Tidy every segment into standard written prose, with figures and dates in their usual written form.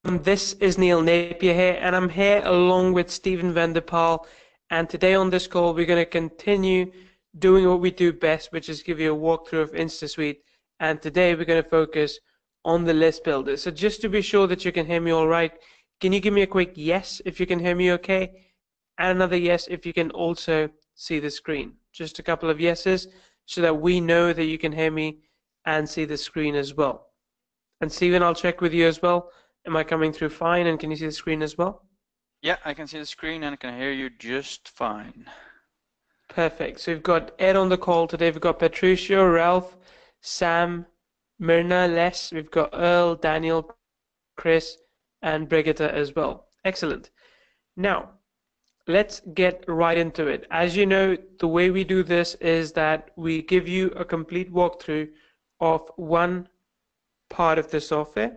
This is Neil Napier here, and I'm here along with Stephen Vanderpaal. And today on this call, we're going to continue doing what we do best, which is give you a walkthrough of InstaSuite. And today we're going to focus on the list builder. So just to be sure that you can hear me all right, can you give me a quick yes if you can hear me okay? And another yes if you can also see the screen. Just a couple of yeses so that we know that you can hear me and see the screen as well. And Stephen, I'll check with you as well. Am I coming through fine, and can you see the screen as well? Yeah, I can see the screen and I can hear you just fine. Perfect. So we've got Ed on the call today. We've got Patricio, Ralph, Sam, Myrna, Les. We've got Earl, Daniel, Chris, and Brigitte as well. Excellent. Now, let's get right into it. As you know, the way we do this is that we give you a complete walkthrough of one part of the software,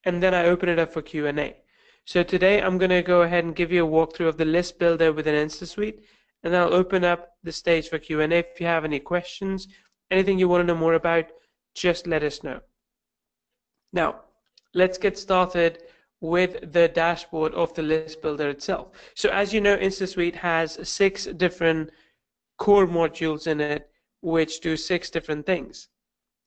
and then I open it up for Q&A. So today I'm going to go ahead and give you a walkthrough of the list builder within InstaSuite, and then I'll open up the stage for Q&A. If you have any questions, anything you want to know more about, just let us know. Now, let's get started with the dashboard of the list builder itself. So as you know, InstaSuite has 6 different core modules in it, which do 6 different things.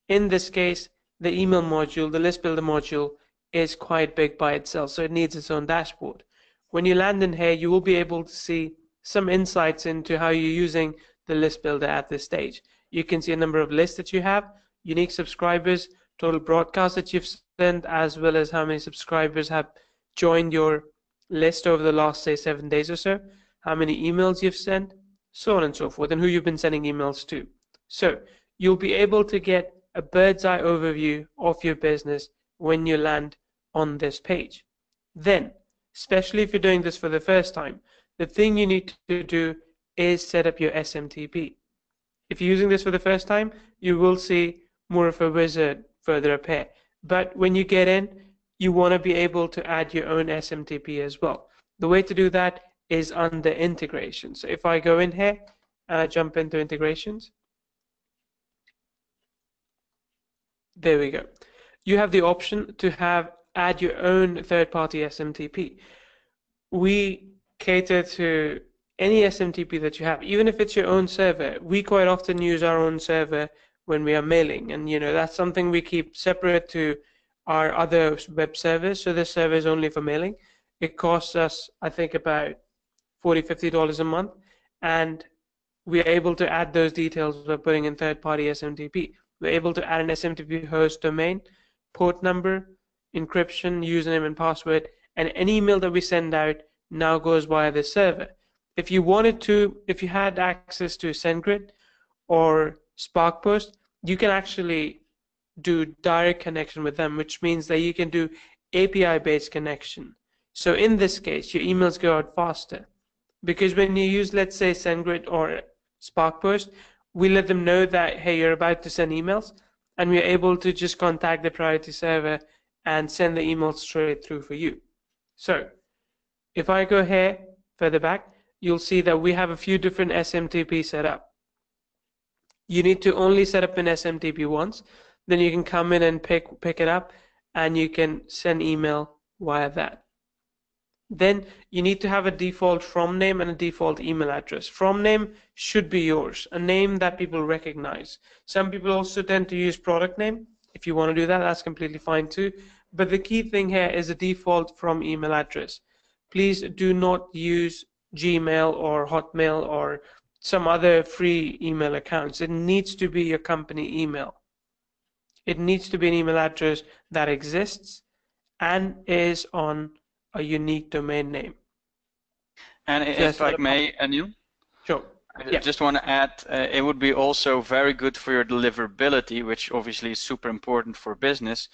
In this case, the email module, the list builder module, is quite big by itself, so it needs its own dashboard. When you land in here, you will be able to see some insights into how you're using the list builder at this stage. You can see a number of lists that you have, unique subscribers, total broadcasts that you've sent, as well as how many subscribers have joined your list over the last, say, 7 days or so, how many emails you've sent, so on and so forth, and who you've been sending emails to. So you'll be able to get a bird's eye overview of your business when you land on this page. Then, especially if you're doing this for the first time, the thing you need to do is set up your SMTP. If you're using this for the first time, you will see more of a wizard further up here. But when you get in, you want to be able to add your own SMTP as well. The way to do that is under integration. So if I go in here and I jump into integrations, there we go. You have the option to add your own third-party SMTP. We cater to any SMTP that you have, even if it's your own server. We quite often use our own server when we are mailing, and that's something we keep separate to our other web servers. So this server is only for mailing. It costs us, I think, about $40, $50 a month, and we are able to add those details by putting in third-party SMTP. We're able to add an SMTP host domain, port number, encryption, username and password, and any email that we send out now goes via the server. If you wanted to, if you had access to SendGrid or SparkPost, you can actually do direct connection with them, which means that you can do API-based connection. So in this case, your emails go out faster. Because when you use, let's say, SendGrid or SparkPost, we let them know that, hey, you're about to send emails, and we're able to just contact the priority server and send the email straight through for you. So if I go here further back, you'll see that we have a few different SMTP set up. You need to only set up an SMTP once, then you can come in and pick it up, and you can send email via that. Then you need to have a default from name and a default email address. From name should be yours, a name that people recognize. Some people also tend to use product name. If you want to do that, that's completely fine too. But the key thing here is a default from email address. Please do not use Gmail or Hotmail or some other free email accounts. It needs to be your company email. It needs to be an email address that exists and is on a unique domain name. And if I may, Anil, sure. I just want to add, it would be also very good for your deliverability, which obviously is super important for business,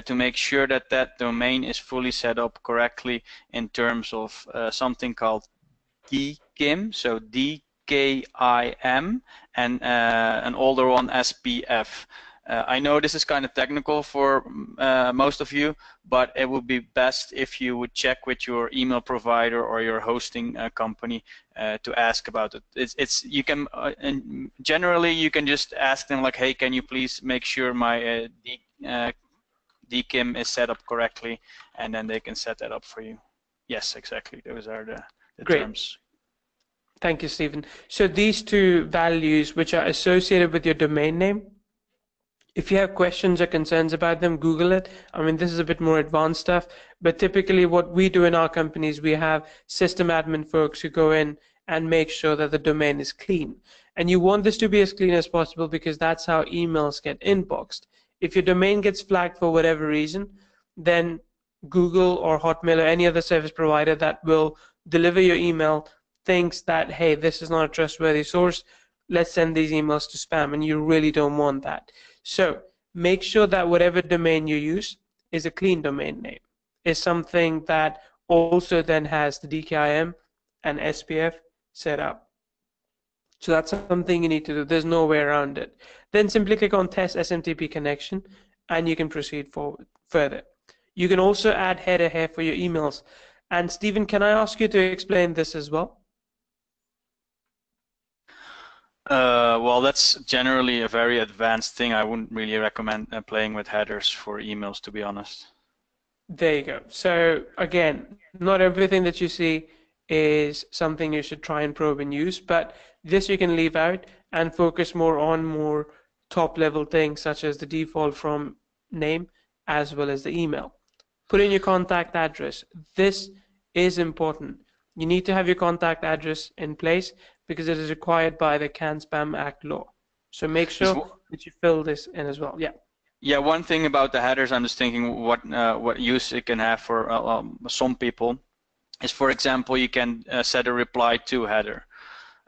to make sure that that domain is fully set up correctly in terms of something called DKIM, so DKIM, and an older one SPF. I know this is kind of technical for most of you, but it would be best if you would check with your email provider or your hosting company to ask about it. You can and generally you can just ask them like, hey, can you please make sure my DKIM is set up correctly, and then they can set that up for you. Yes, exactly. Those are the Great. terms. Thank you, Stephen. So these two values, which are associated with your domain name, if you have questions or concerns about them, Google it. I mean, this is a bit more advanced stuff, but typically what we do in our companies, we have system admin folks who go in and make sure that the domain is clean. And you want this to be as clean as possible because that's how emails get inboxed. If your domain gets flagged for whatever reason, then Google or Hotmail or any other service provider that will deliver your email thinks that, hey, this is not a trustworthy source. Let's send these emails to spam, and you really don't want that. So make sure that whatever domain you use is a clean domain name, is something that also then has the DKIM and SPF set up. So that's something you need to do. There's no way around it. Then simply click on Test SMTP Connection, and you can proceed forward further. You can also add header here for your emails. And Stephen, can I ask you to explain this as well? Well, that's generally a very advanced thing. I wouldn't really recommend playing with headers for emails, to be honest. There you go. So again, not everything that you see is something you should try and probe and use, but this you can leave out and focus more on more top level things such as the default from name as well as the email. Put in your contact address. This is important. You need to have your contact address in place because it is required by the CAN-SPAM Act law. So make sure that you fill this in as well. Yeah. Yeah, one thing about the headers, I'm just thinking what use it can have for some people is, for example, you can set a reply to header.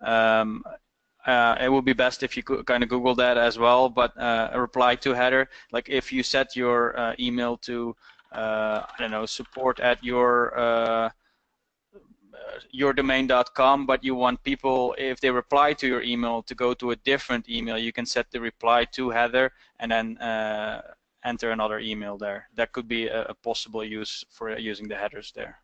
It would be best if you could kind of Google that as well, but a reply to header, like if you set your email to, I don't know, support at yourdomain.com, but you want people, if they reply to your email, to go to a different email, you can set the reply to header and then enter another email there. That could be a possible use for using the headers there.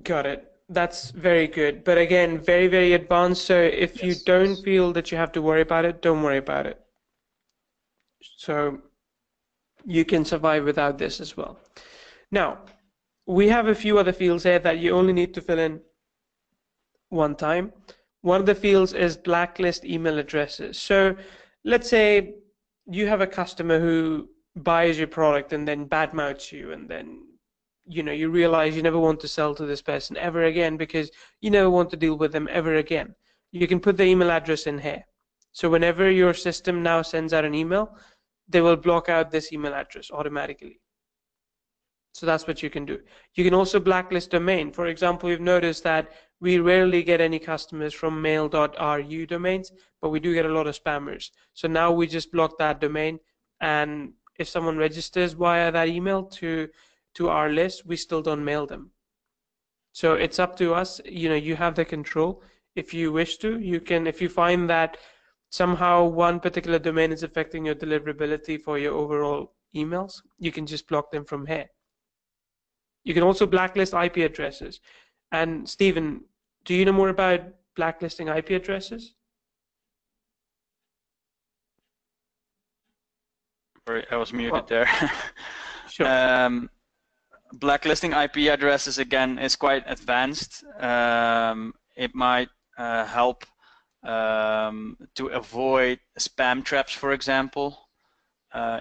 Got it. That's very good. But again, very, very advanced. So if you Yes. don't feel that you have to worry about it, don't worry about it. So you can survive without this as well. Now, we have a few other fields here that you only need to fill in one time. One of the fields is blacklist email addresses. So let's say you have a customer who buys your product and then badmouths you, and then you realize you never want to sell to this person ever again because you never want to deal with them ever again. You can put the email address in here. So whenever your system now sends out an email, they will block out this email address automatically. So that's what you can do. You can also blacklist domain. For example, we've noticed that we rarely get any customers from mail.ru domains, but we do get a lot of spammers. So now we just block that domain, and if someone registers via that email to our list, we still don't mail them. So it's up to us. You have the control. If you wish to, you can, if you find that somehow one particular domain is affecting your deliverability for your overall emails, you can just block them from here. You can also blacklist IP addresses. And Stephen, do you know more about blacklisting IP addresses? Sorry, I was muted there. Sure. Blacklisting IP addresses, again, is quite advanced. It might help to avoid spam traps, for example.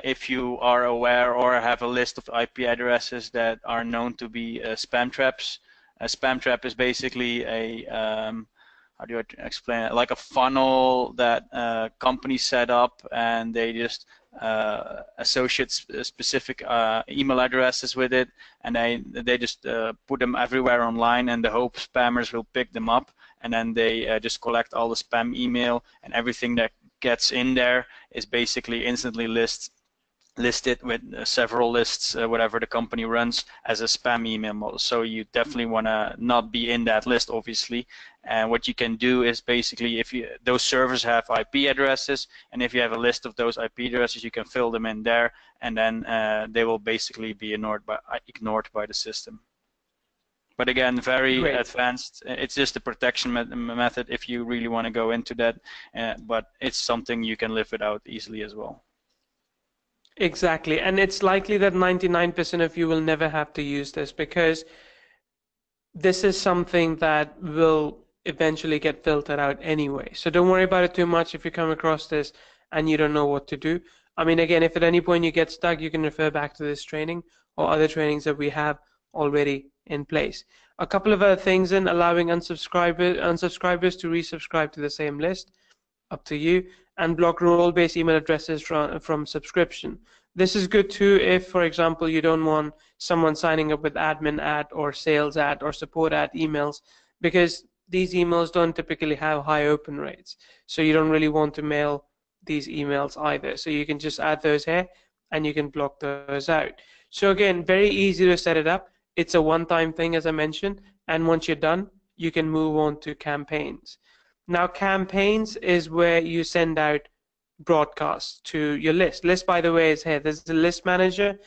If you are aware or have a list of IP addresses that are known to be spam traps. A spam trap is basically a, how do you explain it, like a funnel that companies set up, and they just associate specific email addresses with it, and they just put them everywhere online, and the hope spammers will pick them up, and then they just collect all the spam email, and everything that gets in there is basically instantly listed with several lists, whatever the company runs, as a spam email model. So you definitely want to not be in that list, obviously. And what you can do is basically, if those servers have IP addresses, and if you have a list of those IP addresses, you can fill them in there, and then they will basically be ignored by the system. But again, very Great. advanced. It's just a protection method if you really want to go into that, but it's something you can live without easily as well. Exactly. And it's likely that 99% of you will never have to use this because this is something that will eventually get filtered out anyway. So don't worry about it too much if you come across this and you don't know what to do. I mean, again, if at any point you get stuck, you can refer back to this training or other trainings that we have already in place. A couple of other things in allowing unsubscribers to resubscribe to the same list, up to you, and block role-based email addresses from subscription. This is good too if, for example, you don't want someone signing up with admin ad or sales ad or support ad emails because these emails don't typically have high open rates. So you don't really want to mail these emails either. So you can just add those here and you can block those out. So again, very easy to set it up. It's a one-time thing, as I mentioned, and once you're done, you can move on to campaigns. Now, campaigns is where you send out broadcasts to your list. List, by the way, is here. There's the list manager.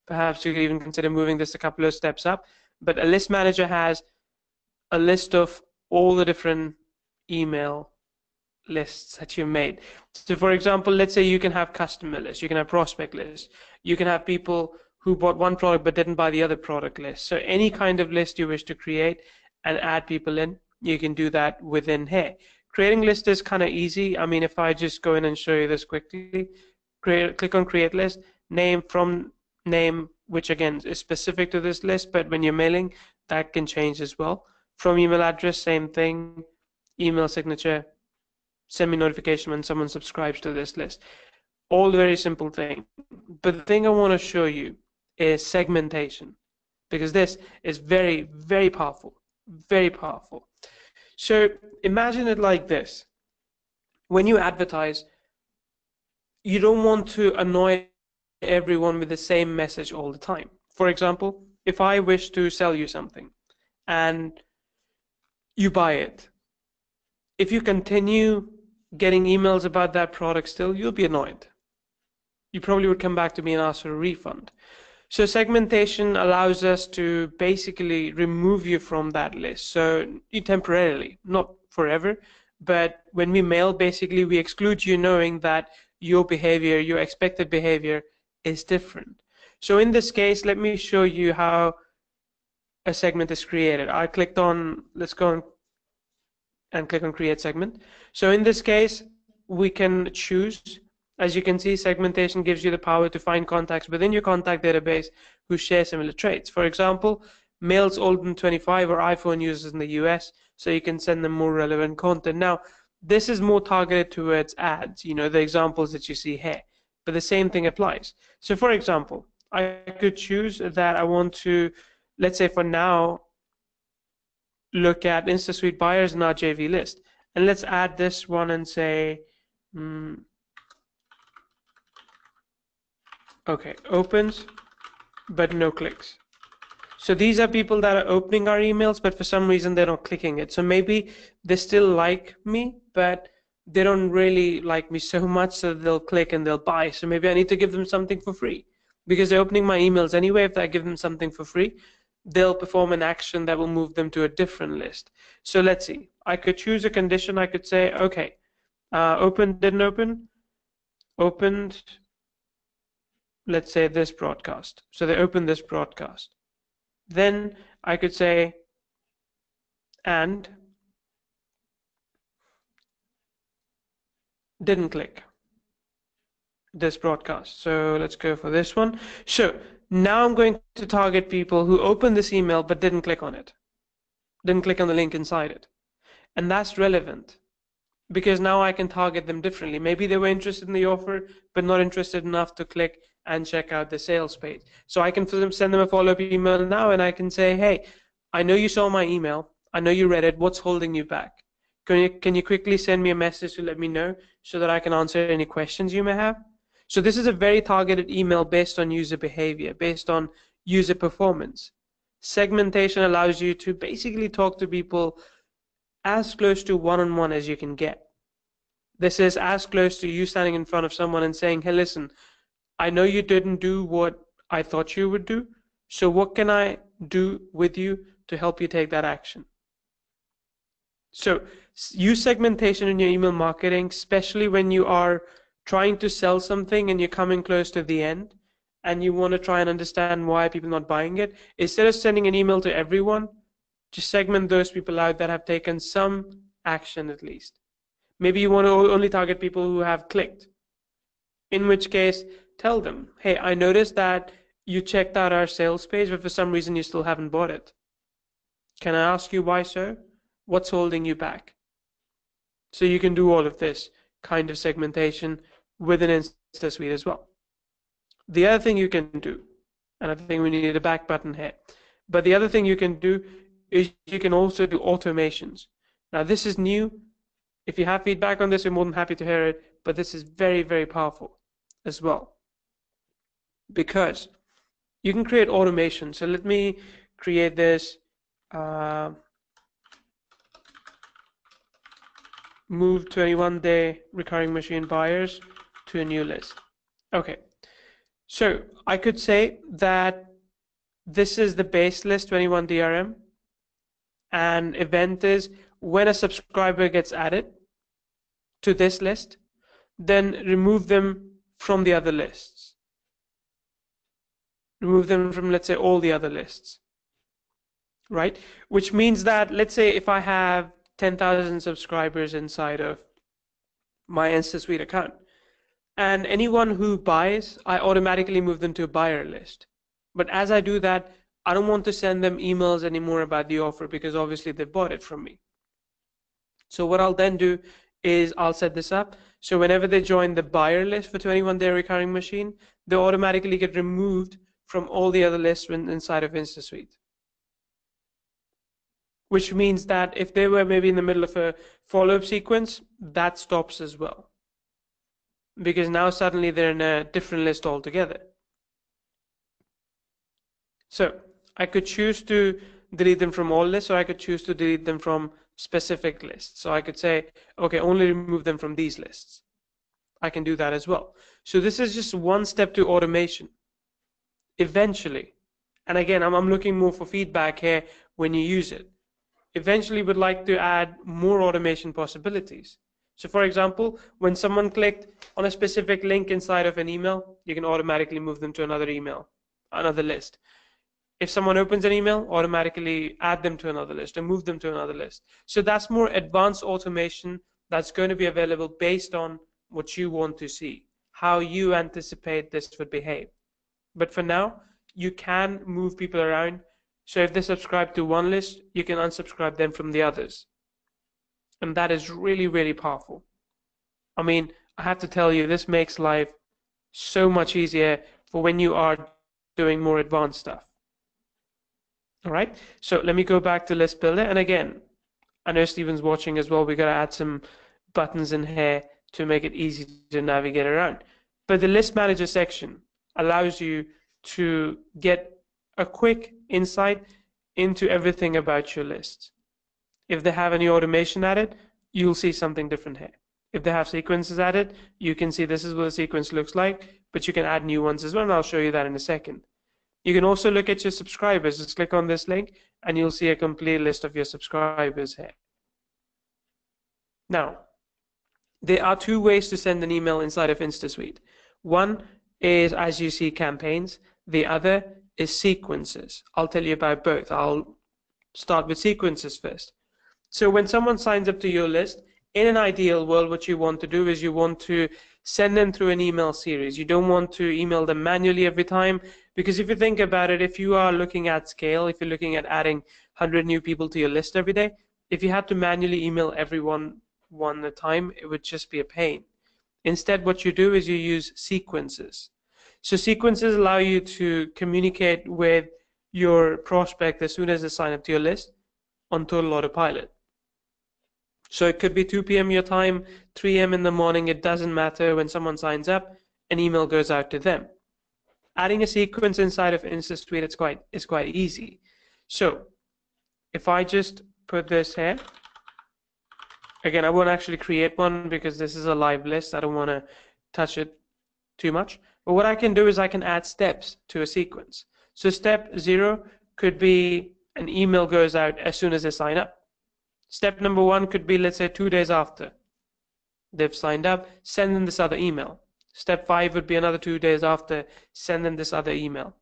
Perhaps you could even consider moving this a couple of steps up. But a list manager has a list of all the different email lists that you've made. So for example, let's say you can have customer lists, you can have prospect lists, you can have people who bought one product but didn't buy the other product list. So any kind of list you wish to create and add people in, you can do that within here. Creating list is kind of easy. I mean, if I just go in and show you this quickly, click on create list, name from name, which again is specific to this list, but when you're mailing, that can change as well. From email address, same thing, email signature, send me notification when someone subscribes to this list. All very simple thing. But the thing I want to show you is segmentation, because this is very, very powerful, very powerful. So imagine it like this. When you advertise, you don't want to annoy everyone with the same message all the time. For example, if I wish to sell you something and you buy it, if you continue getting emails about that product still, you'll be annoyed. You probably would come back to me and ask for a refund. So segmentation allows us to basically remove you from that list. So you temporarily, not forever, but when we mail, basically we exclude you knowing that your behavior, your expected behavior is different. So in this case, let me show you how a segment is created. I clicked on, let's go and click on create segment. So in this case, we can choose. As you can see, segmentation gives you the power to find contacts within your contact database who share similar traits. For example, males older than 25 or iPhone users in the US, so you can send them more relevant content. Now, this is more targeted towards ads, the examples that you see here, but the same thing applies. So for example, I could choose that I want to, let's say for now, look at InstaSuite buyers in our JV list. And let's add this one and say, okay, opens, but no clicks. So these are people that are opening our emails, but for some reason they're not clicking it. So maybe they still like me, but they don't really like me so much so they'll click and they'll buy. So maybe I need to give them something for free because they're opening my emails anyway. If I give them something for free, they'll perform an action that will move them to a different list. So let's see. I could choose a condition. I could say, okay, open, didn't open, opened, let's say this broadcast. So they opened this broadcast. Then I could say, and didn't click this broadcast. So let's go for this one. So now I'm going to target people who opened this email but didn't click on it, didn't click on the link inside it. And that's relevant because now I can target them differently. Maybe they were interested in the offer but not interested enough to click and check out the sales page. So I can send them a follow-up email now and I can say, hey, I know you saw my email. I know you read it. What's holding you back? Can you quickly send me a message to let me know so that I can answer any questions you may have? So this is a very targeted email based on user behavior, based on user performance. Segmentation allows you to basically talk to people as close to one-on-one as you can get. This is as close to you standing in front of someone and saying, hey, listen, I know you didn't do what I thought you would do, so what can I do with you to help you take that action? So use segmentation in your email marketing, especially when you are trying to sell something and you're coming close to the end and you want to try and understand why people are not buying it, instead of sending an email to everyone, just segment those people out that have taken some action at least. Maybe you want to only target people who have clicked, in which case tell them, hey, I noticed that you checked out our sales page, but for some reason you still haven't bought it. Can I ask you why, sir? What's holding you back? So you can do all of this kind of segmentation within InstaSuite as well. The other thing you can do, and I think we need a back button here, but the other thing you can do is you can also do automations. Now this is new. If you have feedback on this, we're more than happy to hear it, but this is very, very powerful as well, because you can create automation. So let me create this, move 21-day recurring machine buyers to a new list. Okay, so I could say that this is the base list 21 DRM, and event is when a subscriber gets added to this list, then remove them from the other lists. Remove them from, let's say, all the other lists, right? Which means that, let's say, if I have 10,000 subscribers inside of my InstaSuite account, and anyone who buys, I automatically move them to a buyer list. But as I do that, I don't want to send them emails anymore about the offer because obviously they bought it from me. So what I'll then do is I'll set this up so whenever they join the buyer list for 21-day recurring machine, they automatically get removed from all the other lists inside of InstaSuite. Which means that if they were maybe in the middle of a follow-up sequence, that stops as well, because now suddenly they're in a different list altogether. So I could choose to delete them from all lists, or I could choose to delete them from specific lists. So I could say, okay, only remove them from these lists. I can do that as well. So this is just one step to automation. Eventually, and again, I'm looking more for feedback here when you use it. Eventually, we'd like to add more automation possibilities. So for example, when someone clicked on a specific link inside of an email, you can automatically move them to another email, another list. If someone opens an email, automatically add them to another list and move them to another list. So that's more advanced automation that's going to be available based on what you want to see, how you anticipate this would behave. But for now, you can move people around. So if they subscribe to one list, you can unsubscribe them from the others. And that is really, really powerful. I mean, I have to tell you, this makes life so much easier for when you are doing more advanced stuff. All right, so let me go back to List Builder. And again, I know Steven's watching as well. We got to add some buttons in here to make it easy to navigate around. But the List Manager section allows you to get a quick insight into everything about your list. If they have any automation added, you'll see something different here. If they have sequences added, you can see this is what a sequence looks like, but you can add new ones as well, and I'll show you that in a second. You can also look at your subscribers. Just click on this link, and you'll see a complete list of your subscribers here. Now, there are two ways to send an email inside of InstaSuite. One is, as you see, campaigns. The other is sequences. I'll tell you about both. I'll start with sequences first. So when someone signs up to your list, in an ideal world, what you want to do is you want to send them through an email series. You don't want to email them manually every time, because if you think about it, if you are looking at scale, if you're looking at adding 100 new people to your list every day, if you had to manually email everyone one at a time, it would just be a pain. Instead, what you do is you use sequences. So sequences allow you to communicate with your prospect as soon as they sign up to your list on total autopilot. So it could be 2 p.m. your time, 3 a.m. in the morning, it doesn't matter. When someone signs up, an email goes out to them. Adding a sequence inside of InstaSuite is quite easy. So if I just put this here, again, I won't actually create one because this is a live list. I don't want to touch it too much. But what I can do is I can add steps to a sequence. So step 0 could be an email goes out as soon as they sign up. Step number 1 could be, let's say, 2 days after. They've signed up, send them this other email. Step 5 would be another 2 days after, send them this other email.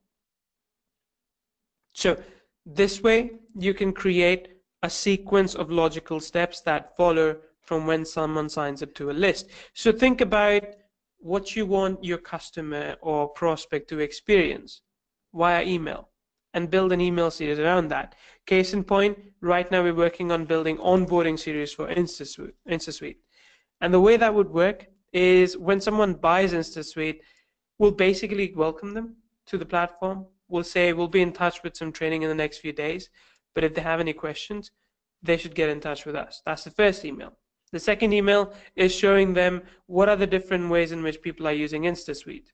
So this way you can create a sequence of logical steps that follow from when someone signs up to a list. So think about what you want your customer or prospect to experience via email and build an email series around that. Case in point, right now we're working on building onboarding series for InstaSuite. And the way that would work is when someone buys InstaSuite, we'll basically welcome them to the platform. We'll say we'll be in touch with some training in the next few days, but if they have any questions, they should get in touch with us. That's the first email. The second email is showing them what are the different ways in which people are using InstaSuite.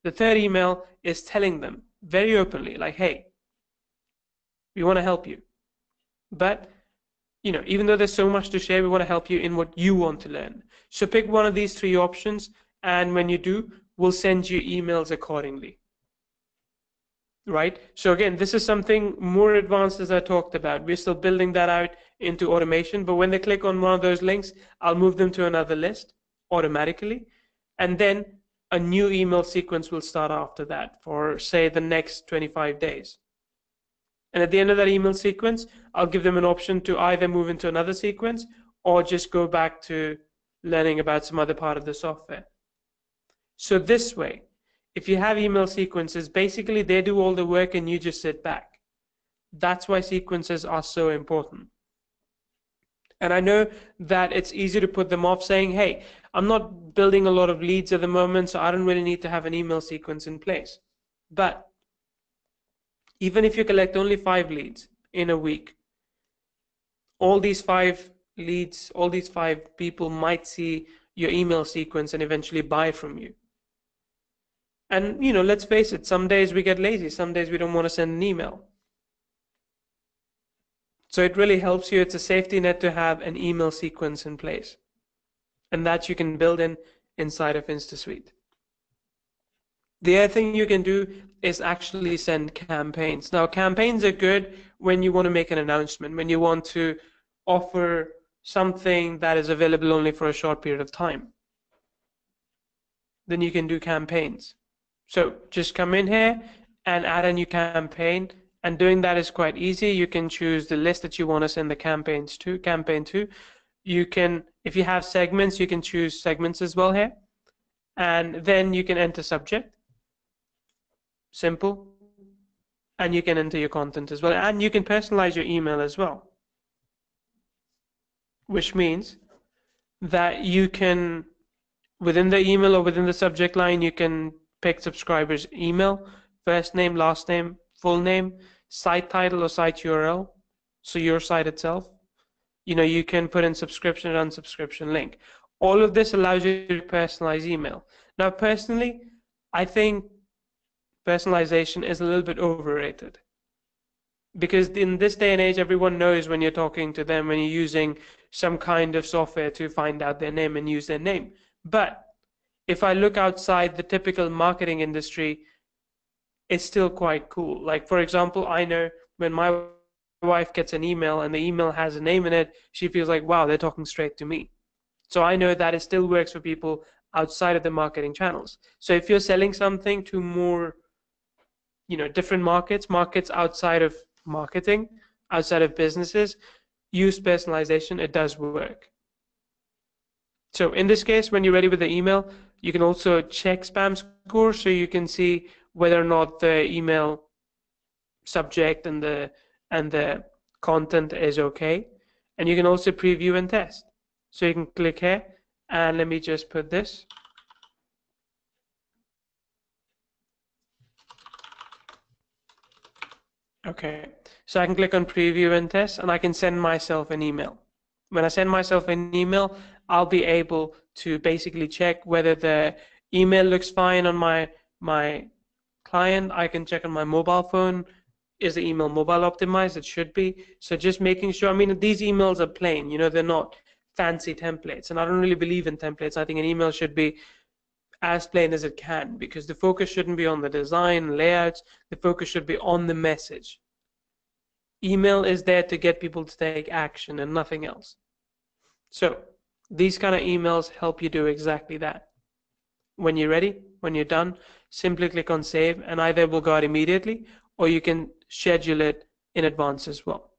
The third email is telling them very openly, like, hey, we want to help you. But, even though there's so much to share, we want to help you in what you want to learn. So pick one of these 3 options, and when you do, we'll send you emails accordingly. Right? So again, this is something more advanced as I talked about. We're still building that out into automation, but when they click on one of those links, I'll move them to another list automatically. And then a new email sequence will start after that for, say, the next 25 days. And at the end of that email sequence, I'll give them an option to either move into another sequence or just go back to learning about some other part of the software. So this way, if you have email sequences, basically they do all the work and you just sit back. That's why sequences are so important. And I know that it's easy to put them off saying, hey, I'm not building a lot of leads at the moment, so I don't really need to have an email sequence in place. But even if you collect only 5 leads in a week, all these 5 leads, all these 5 people might see your email sequence and eventually buy from you. And, let's face it, some days we get lazy, some days we don't want to send an email. So it really helps you. It's a safety net to have an email sequence in place. And that you can build inside of InstaSuite. The other thing you can do is actually send campaigns. Now, campaigns are good when you want to make an announcement, when you want to offer something that is available only for a short period of time. Then you can do campaigns. So just come in here and add a new campaign. And doing that is quite easy. You can choose the list that you want to send the campaign to. You can, if you have segments, you can choose segments as well here. And then you can enter subject. Simple. And you can enter your content as well. And you can personalize your email as well. Which means that you can, within the email or within the subject line, you can pick subscriber's email, first name, last name, full name, site title or site URL, so your site itself. You can put in subscription and unsubscription link. All of this allows you to personalize email. Now, personally, I think personalization is a little bit overrated. Because in this day and age, everyone knows when you're talking to them, when you're using some kind of software to find out their name and use their name. But if I look outside the typical marketing industry, it's still quite cool. Like, for example, I know when my wife gets an email and the email has a name in it, she feels like, wow, they're talking straight to me. So I know that it still works for people outside of the marketing channels. So if you're selling something to more, different markets outside of marketing, outside of businesses, use personalization. It does work. So in this case, when you're ready with the email, you can also check spam score so you can see whether or not the email subject and the content is okay. And you can also preview and test. So you can click here and let me just put this. Okay, so I can click on preview and test and I can send myself an email. When I send myself an email, I'll be able to basically check whether the email looks fine on my client. I can check on my mobile phone. Is the email mobile optimized? It should be. So just making sure, these emails are plain, they're not fancy templates. And I don't really believe in templates. I think an email should be as plain as it can, because the focus shouldn't be on the design, layouts. The focus should be on the message. Email is there to get people to take action and nothing else. So These kind of emails help you do exactly that. When you're ready, when you're done, simply click on save and either it will go out immediately or you can schedule it in advance as well.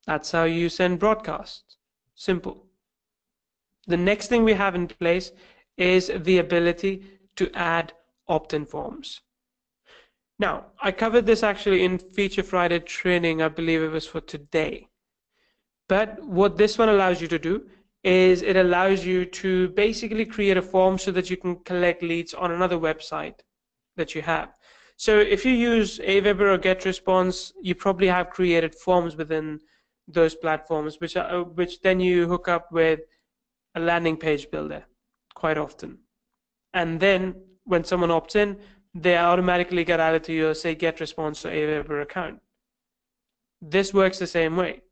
That's how you send broadcasts. Simple. The next thing we have in place is the ability to add opt-in forms. Now, I covered this actually in Feature Friday training, I believe it was for today. But what this one allows you to do is it allows you to basically create a form so that you can collect leads on another website that you have. So if you use Aweber or GetResponse, you probably have created forms within those platforms, which then you hook up with a landing page builder quite often. And then when someone opts in, they automatically get added to your, say, GetResponse or Aweber account. This works the same way.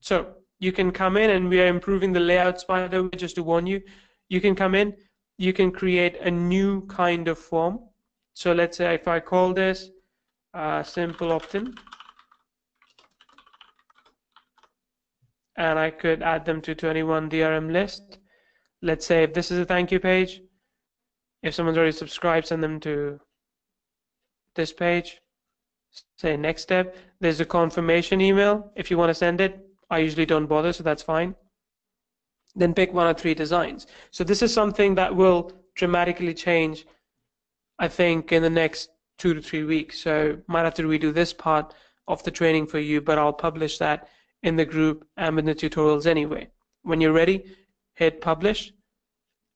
So you can come in, and we are improving the layouts, by the way, just to warn you. You can come in, you can create a new kind of form. So let's say if I call this simple opt-in, and I could add them to 21 DRM list. Let's say if this is a thank you page, if someone's already subscribed, send them to this page. Say next step, there's a confirmation email. If you want to send it, I usually don't bother, so that's fine. Then pick one or three designs. So this is something that will dramatically change, I think, in the next 2 to 3 weeks. So might have to redo this part of the training for you, but I'll publish that in the group and in the tutorials anyway. When you're ready, hit publish,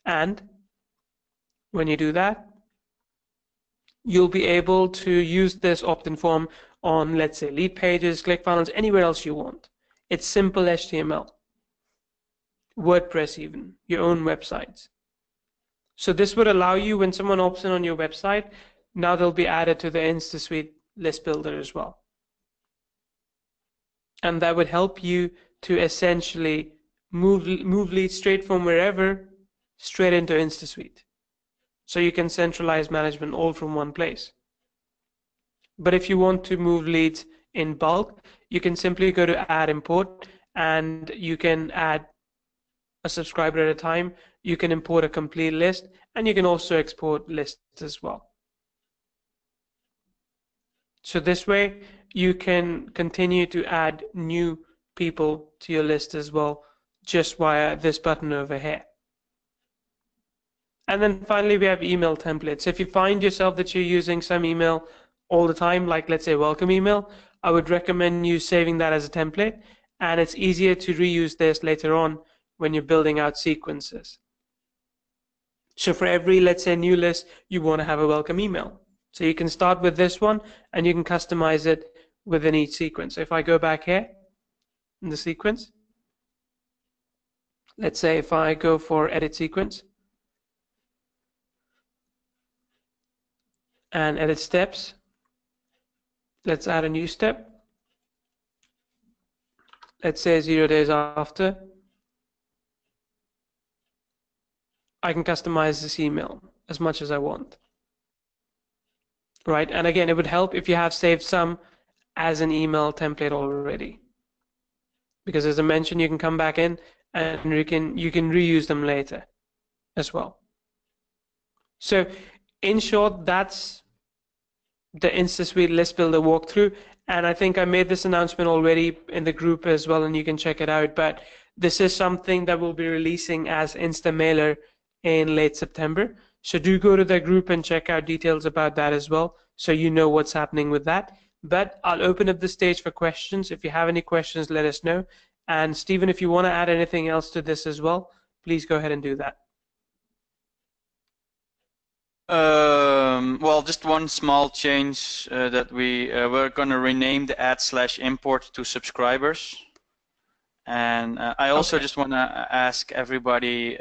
and when you do that, you'll be able to use this opt-in form on, let's say, lead pages, ClickFunnels, anywhere else you want. It's simple HTML, WordPress even, your own websites. So this would allow you, when someone opts in on your website, now they'll be added to the InstaSuite list builder as well. And that would help you to essentially move leads straight from wherever straight into InstaSuite. So you can centralize management all from one place. But if you want to move leads in bulk, you can simply go to add import, and you can add a subscriber at a time. You can import a complete list, and you can also export lists as well. So this way you can continue to add new people to your list as well, just via this button over here. And then finally, we have email templates. If you find yourself that you're using some email all the time, like let's say welcome email, I would recommend you saving that as a template, and it's easier to reuse this later on when you're building out sequences. So for every, let's say, new list, you want to have a welcome email. So you can start with this one and you can customize it within each sequence. So if I go back here in the sequence, let's say if I go for edit sequence and edit steps, let's add a new step. Let's say 0 days after. I can customize this email as much as I want. Right, and again, it would help if you have saved some as an email template already, because as I mentioned, you can come back in and you can reuse them later as well. So in short, that's the InstaSuite list builder walkthrough, and I think I made this announcement already in the group as well, and you can check it out. But this is something that we'll be releasing as InstaMailer in late September. So do go to the group and check out details about that as well, so you know what's happening with that. But I'll open up the stage for questions. If you have any questions, let us know. And Stephen, if you want to add anything else to this as well, please go ahead and do that. Well, just one small change that we're going to rename the add/import to subscribers. And I also just want to ask everybody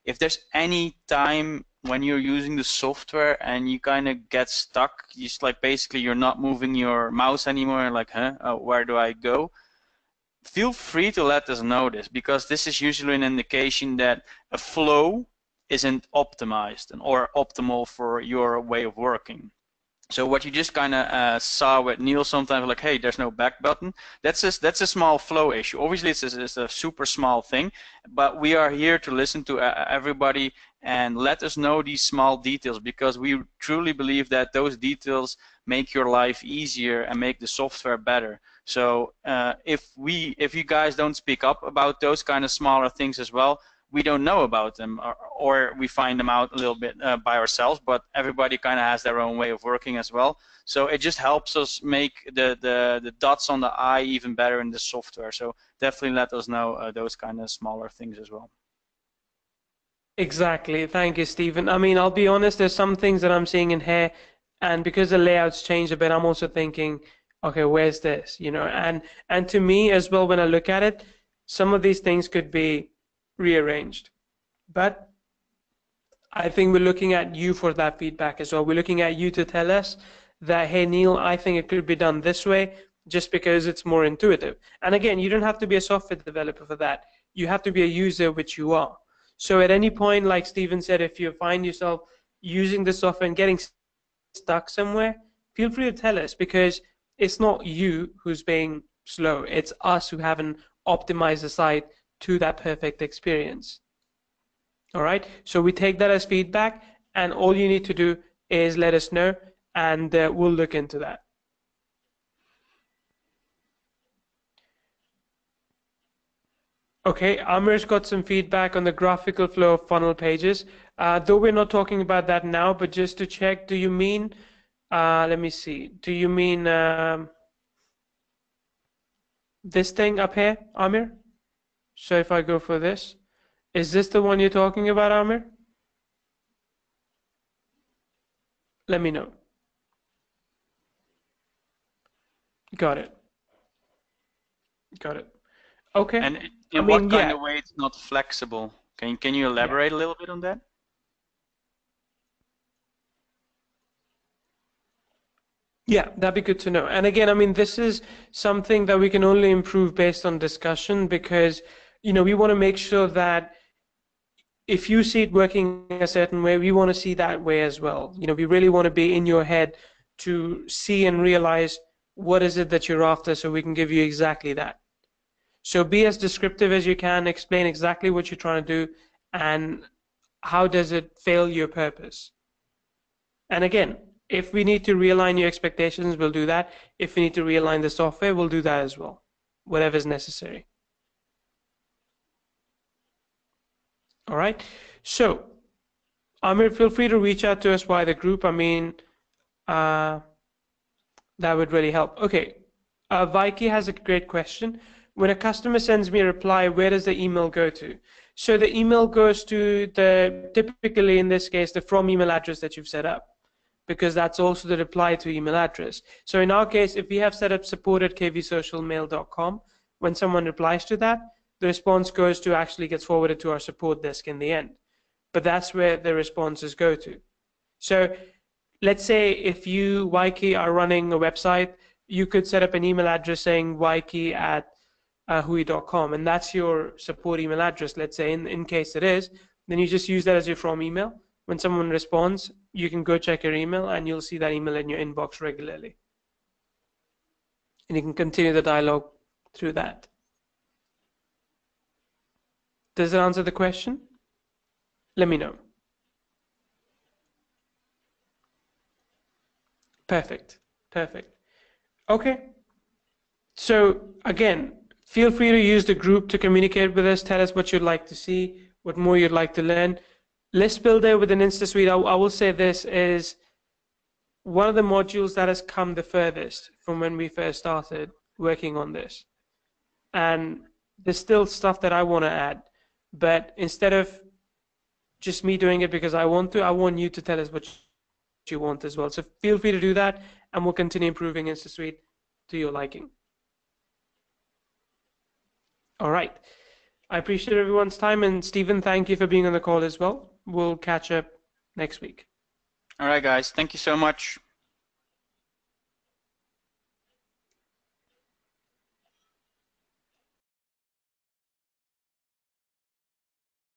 if there's any time when you're using the software and you kind of get stuck, just like basically you're not moving your mouse anymore, like, where do I go? Feel free to let us know this, because this is usually an indication that a flow isn't optimized or optimal for your way of working. So what you just kind of saw with Neil sometimes, like, hey, there's no back button. That's a small flow issue. Obviously, it's a super small thing, but we are here to listen to everybody and let us know these small details, because we truly believe that those details make your life easier and make the software better. So if you guys don't speak up about those kind of smaller things as well, we don't know about them, or we find them out a little bit by ourselves, but everybody kind of has their own way of working as well. So it just helps us make the dots on the I even better in the software. So definitely let us know those kind of smaller things as well. Exactly. Thank you, Stephen. I mean, I'll be honest, there's some things that I'm seeing in here, and because the layout's changed a bit, I'm also thinking, okay, where's this? And to me as well, when I look at it, some of these things could be rearranged. But I think we're looking at you for that feedback as well. We're looking at you to tell us that, hey, Neil, I think it could be done this way just because it's more intuitive. And again, you don't have to be a software developer for that. You have to be a user, which you are. So at any point, like Steven said, if you find yourself using the software and getting stuck somewhere, feel free to tell us, because it's not you who's being slow. It's us who haven't optimized the site to that perfect experience. All right, so we take that as feedback, and all you need to do is let us know, and we'll look into that. Okay, Amir's got some feedback on the graphical flow of funnel pages. Though we're not talking about that now, but just to check, do you mean, let me see, do you mean this thing up here, Amir? So if I go for this, is this the one you're talking about, Amir? Let me know. Got it. Got it. Okay. And I in what mean, kind yeah, of way it's not flexible? Can you yeah. elaborate a little bit on that? Yeah, that'd be good to know. And again, I mean, this is something that we can only improve based on discussion, because, we want to make sure that if you see it working a certain way, we want to see that way as well. We really want to be in your head to see and realize what is it that you're after, so we can give you exactly that. So be as descriptive as you can, explain exactly what you're trying to do, and how does it fail your purpose. And again, if we need to realign your expectations, we'll do that. If we need to realign the software, we'll do that as well, whatever is necessary. All right. So, Amir, feel free to reach out to us via the group. I mean, uh, that would really help. Okay. Vicky has a great question. When a customer sends me a reply, where does the email go to? So the email goes to typically in this case, the from email address that you've set up, because that's also the reply to email address. So in our case, if we have set up support@kvsocialmail.com, when someone replies to that, the response gets forwarded to our support desk in the end. But that's where the responses go to. So let's say if you, Waiki, are running a website, you could set up an email address saying waiki@hui.com, and that's your support email address. Let's say in case it is, then you just use that as your from email. When someone responds, you can go check your email, and you'll see that email in your inbox regularly. And you can continue the dialogue through that. Does that answer the question? Let me know. Perfect. Perfect. Okay. So again, feel free to use the group to communicate with us. Tell us what you'd like to see, what more you'd like to learn. List Builder within InstaSuite, I will say this is one of the modules that has come the furthest from when we first started working on this. And there's still stuff that I want to add, but instead of just me doing it because I want to, I want you to tell us what you want as well. So feel free to do that, and we'll continue improving InstaSuite to your liking. All right. I appreciate everyone's time, and Stephen, thank you for being on the call as well. We'll catch up next week. All right, guys. Thank you so much.